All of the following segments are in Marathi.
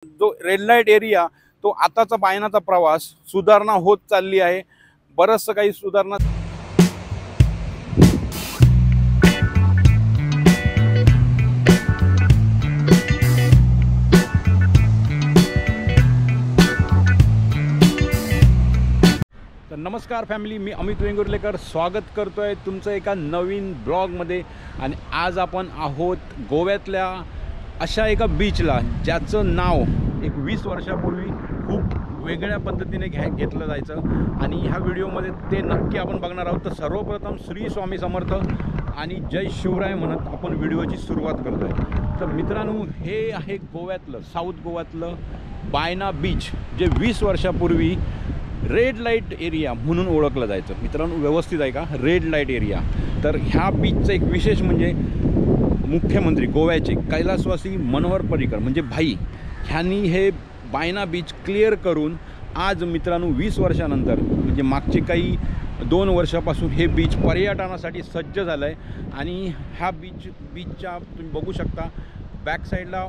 जो रेड लाईट एरिया तो आताचा बायनाचा प्रवास सुधारणा होत चालली आहे. बरंचसं काही सुधारणा तर नमस्कार फॅमिली, मी अमित वेंगुर्लेकर स्वागत करतोय तुमचं एका नवीन ब्लॉगमध्ये. आणि आज आपण आहोत गोव्यातल्या अशा एका बीचला ज्याचं नाव एक 20 वर्षापूर्वी खूप वेगळ्या पद्धतीने घेतलं जायचं. आणि ह्या व्हिडिओमध्ये ते नक्की आपण बघणार आहोत. तर सर्वप्रथम श्री स्वामी समर्थ आणि जय शिवराय म्हणत आपण व्हिडिओची सुरुवात करतोय. तर मित्रांनो, हे आहे गोव्यातलं, साऊथ गोव्यातलं बायना बीच, जे 20 वर्षापूर्वी रेड लाईट एरिया म्हणून ओळखलं जायचं. मित्रांनो व्यवस्थित आहे का, रेड लाईट एरिया. तर ह्या बीचचं एक विशेष म्हणजे मुख्यमंत्री गोव्याचे कैलासवासी मनोहर पर्रीकर म्हणजे भाई ह्यांनी हे बायना बीच क्लिअर करून आज मित्रांनो 20 वर्षानंतर म्हणजे मागचे काही 2 वर्षापासून हे बीच पर्यटनासाठी सज्ज झालं आहे. आणि ह्या बीचच्या तुम्ही बघू शकता बॅक साईडला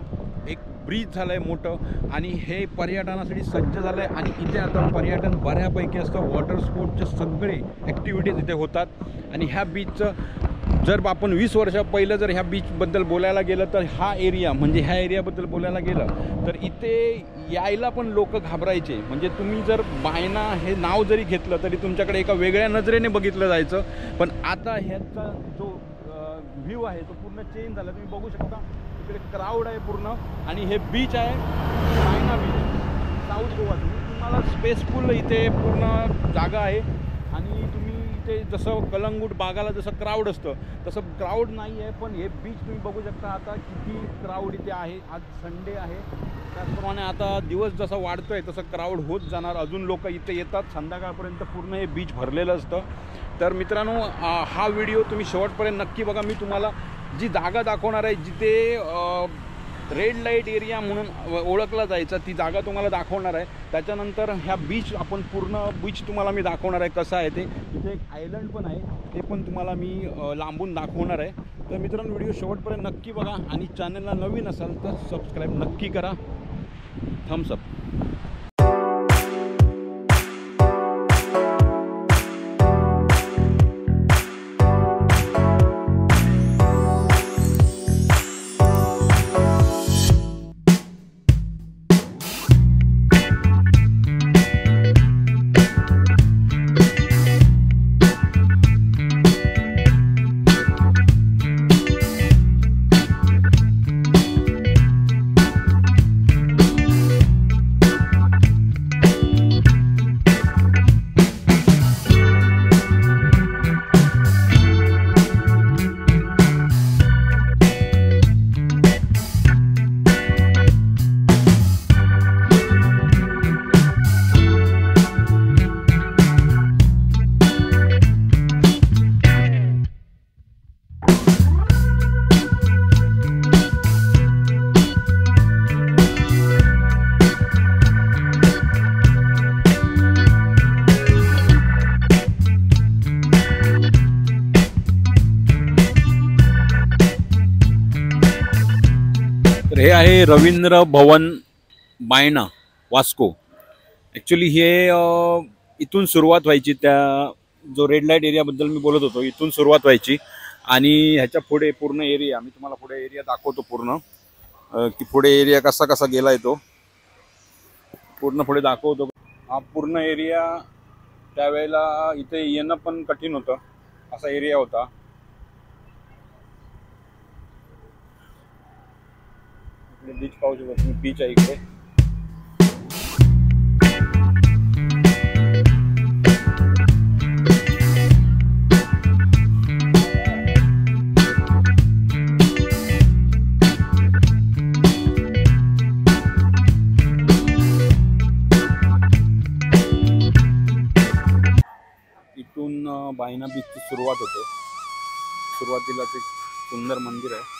एक ब्रिज झालं आहे मोठं आणि हे पर्यटनासाठी सज्ज झालं आहे. आणि इथे आता पर्यटन बऱ्यापैकी असतं. वॉटर स्पोर्टचे सगळे ॲक्टिव्हिटीज इथे होतात. आणि ह्या बीचचं जर आपण 20 वर्षा पहिलं जर ह्या बीचबद्दल बोलायला गेलं तर हा एरिया म्हणजे ह्या एरियाबद्दल बोलायला गेलं तर इथे यायला पण लोक घाबरायचे. म्हणजे तुम्ही जर बायना हे नाव जरी घेतलं तरी तुमच्याकडे एका वेगळ्या नजरेने बघितलं जायचं. पण आता ह्याचा जो व्ह्यू आहे तो पूर्ण चेंज झाला. तुम्ही बघू शकता इकडे क्राऊड आहे पूर्ण. आणि हे बीच आहे बायना बीच, साऊथ गोवा. तुम्हाला स्पेसफुल इथे पूर्ण जागा आहे. आणि तुम्ही इथे जसं कलंगूट बागाला जसं क्राऊड असतं तसं क्राऊड नाही आहे. पण हे बीच तुम्ही बघू शकता आता किती क्राऊड इथे आहे. आज संडे आहे, त्याचप्रमाणे आता दिवस जसा वाढतो आहे तसं क्राऊड होत जाणार. अजून लोक इथे येतात. संध्याकाळपर्यंत पूर्ण हे बीच भरलेलं असतं. तर मित्रांनो, हा व्हिडिओ तुम्ही शेवटपर्यंत नक्की बघा. मी तुम्हाला जी जागा दाखवणार आहे जिथे रेड लाईट एरिया म्हणून ओळखला जायचा ती जागा तुम्हाला दाखवणार आहे. त्याच्यानंतर ह्या बीच आपण पूर्ण बीच तुम्हाला मी दाखवणार आहे कसं आहे ते. इथे एक आयलंड पण आहे, ते पण तुम्हाला मी लांबून दाखवणार आहे. तर मित्रांनो, व्हिडिओ शेवटपर्यंत नक्की बघा. आणि चॅनलला नवीन असाल तर सबस्क्राईब नक्की करा. Thumbs up. तर हे आहे रवींद्र भवन बायना वास्को. ॲक्च्युली हे इथून सुरुवात व्हायची. त्या जो रेड लाईट एरियाबद्दल मी बोलत होतो इथून सुरुवात व्हायची. आणि ह्याच्या पुढे पूर्ण एरिया मी तुम्हाला पुढे एरिया दाखवतो पूर्ण की पुढे एरिया कसा कसा गेला तो पूर्ण पुढे दाखवतो. हा पूर्ण एरिया त्यावेळेला इथे येणं पण कठीण होतं, असा एरिया होता. बीच पाहू शकता तुम्ही, बीच आहे इकडे. इथून बायना बीचची सुरुवात होते. सुरुवातीलाच एक सुंदर मंदिर आहे.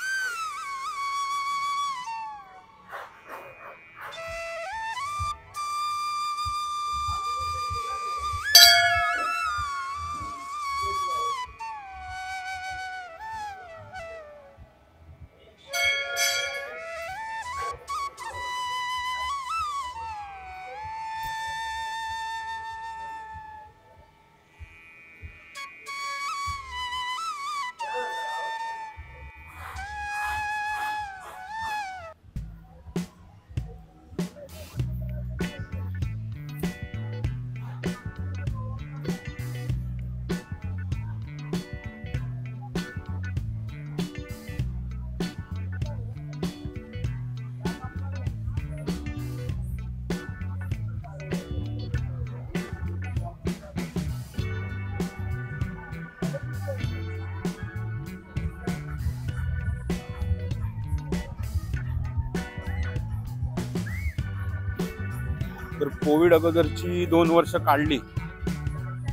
तर कोविड अगोदरची 2 वर्ष काढली,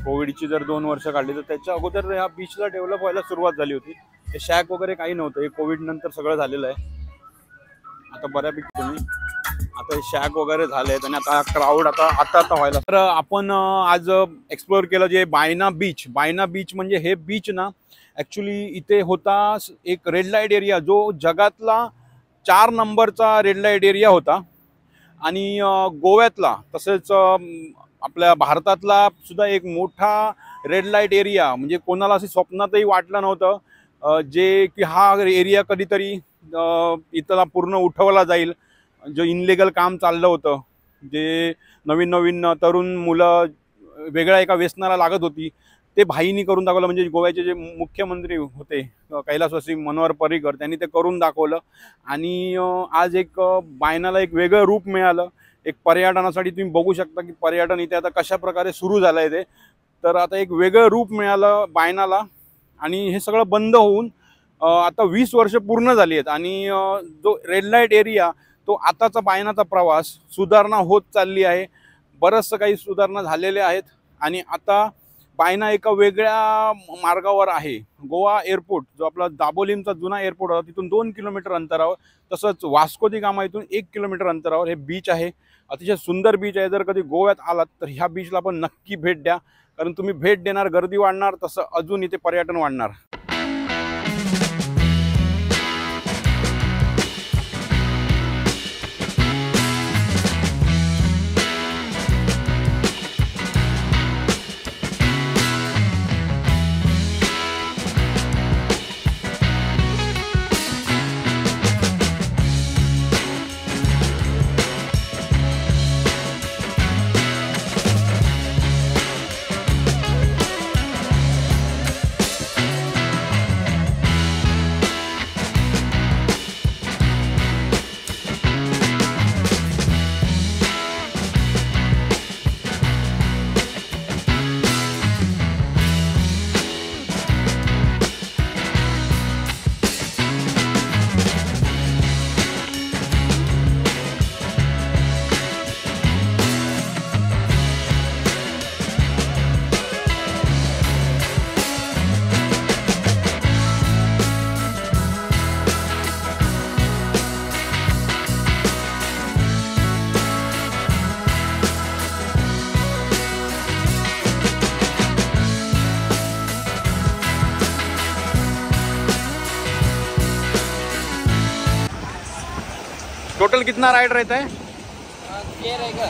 कोविडची जर 2 वर्ष काढली तर त्याच्या अगोदर ह्या बीचला डेव्हलप व्हायला सुरुवात झाली होती. हे शॅक वगैरे काही नव्हतं, हे कोविड नंतर सगळं झालेलं आहे. आता बऱ्यापैकी तुम्ही आता हे शॅक वगैरे झाले आहेत आणि आता क्राऊड आता व्हायला. तर आपण आज एक्सप्लोअर केलं जे बायना बीच. बायना बीच म्हणजे हे बीच ना ॲक्च्युली इथे होता एक रेड लाईट एरिया, जो जगातला 4 नंबरचा रेड लाईट एरिया होता आणि गोव्यातला तसेच आपल्या भारतातला सुद्धा एक मोठा रेड लाईट एरिया, म्हणजे कोणाला असं स्वप्नातही वाटलं नव्हतं जे की हा एरिया कधीतरी इथला पूर्ण उठवला जाईल. जो इनलिगल काम चाललं होतं, जे नवीन तरुण मुलं वेगळ्या एका व्यसनाला लागत होती, ते भाईनी करून दाखवलं. म्हणजे गोव्याचे जे मुख्यमंत्री होते कैलासवासी मनोहर पर्रीकर, त्यांनी ते करून दाखवलं आणि आज एक बायनाला एक वेगळं रूप मिळालं. एक पर्यटनासाठी तुम्ही बघू शकता की पर्यटन इथे आता कशा प्रकारे सुरू झालं आहे ते. तर आता एक वेगळं रूप मिळालं बायनाला आणि हे सगळं बंद होऊन आता 20 वर्ष पूर्ण झाली आहेत आणि जो रेड लाईट एरिया तो आताचा बायनाचा प्रवास सुधारणा होत चालली आहे. बरंचसं काही सुधारणा झालेल्या आहेत आणि आता बायना एका वेगळ्या मार्गावर आहे. गोवा एअरपोर्ट जो आपला दाबोलीमचा जुना एअरपोर्ट होता तिथून 2 किलोमीटर अंतरावर, तसंच वास्को दी गामा इथून 1 किलोमीटर अंतरावर हे बीच आहे. अतिशय सुंदर बीच आहे. जर कधी गोव्यात आलात तर ह्या बीचला पण नक्की भेट द्या, कारण तुम्ही भेट देणार गर्दी वाढणार, तसं अजून इथे पर्यटन वाढणार. टोटल कितना राइड रहता है? 6 रहेगा।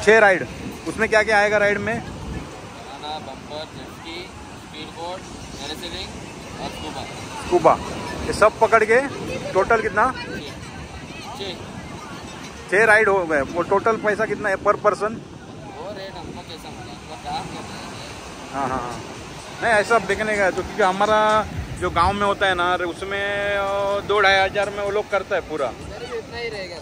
6 राइड। उसमें क्या क्या आएगा राइड में? बनाना, बम्पर, जेटस्की, स्पीड बोट, पैरासेलिंग और स्कूबा। स्कूबा ये सब पकड़ के टोटल कितना? 6 राइड हो गए। वो टोटल पैसा कितना है पर पर्सन? वो रेट हमको कैसा मिला, वो काम करते हैं। हाँ हाँ हाँ, नहीं ऐसा देखने का है तो, क्योंकि हमारा जो गांव में होता है ना उसमें 2-2.5 हज़ार में वो लोग करता है पूरा। इतना ही रहेगा।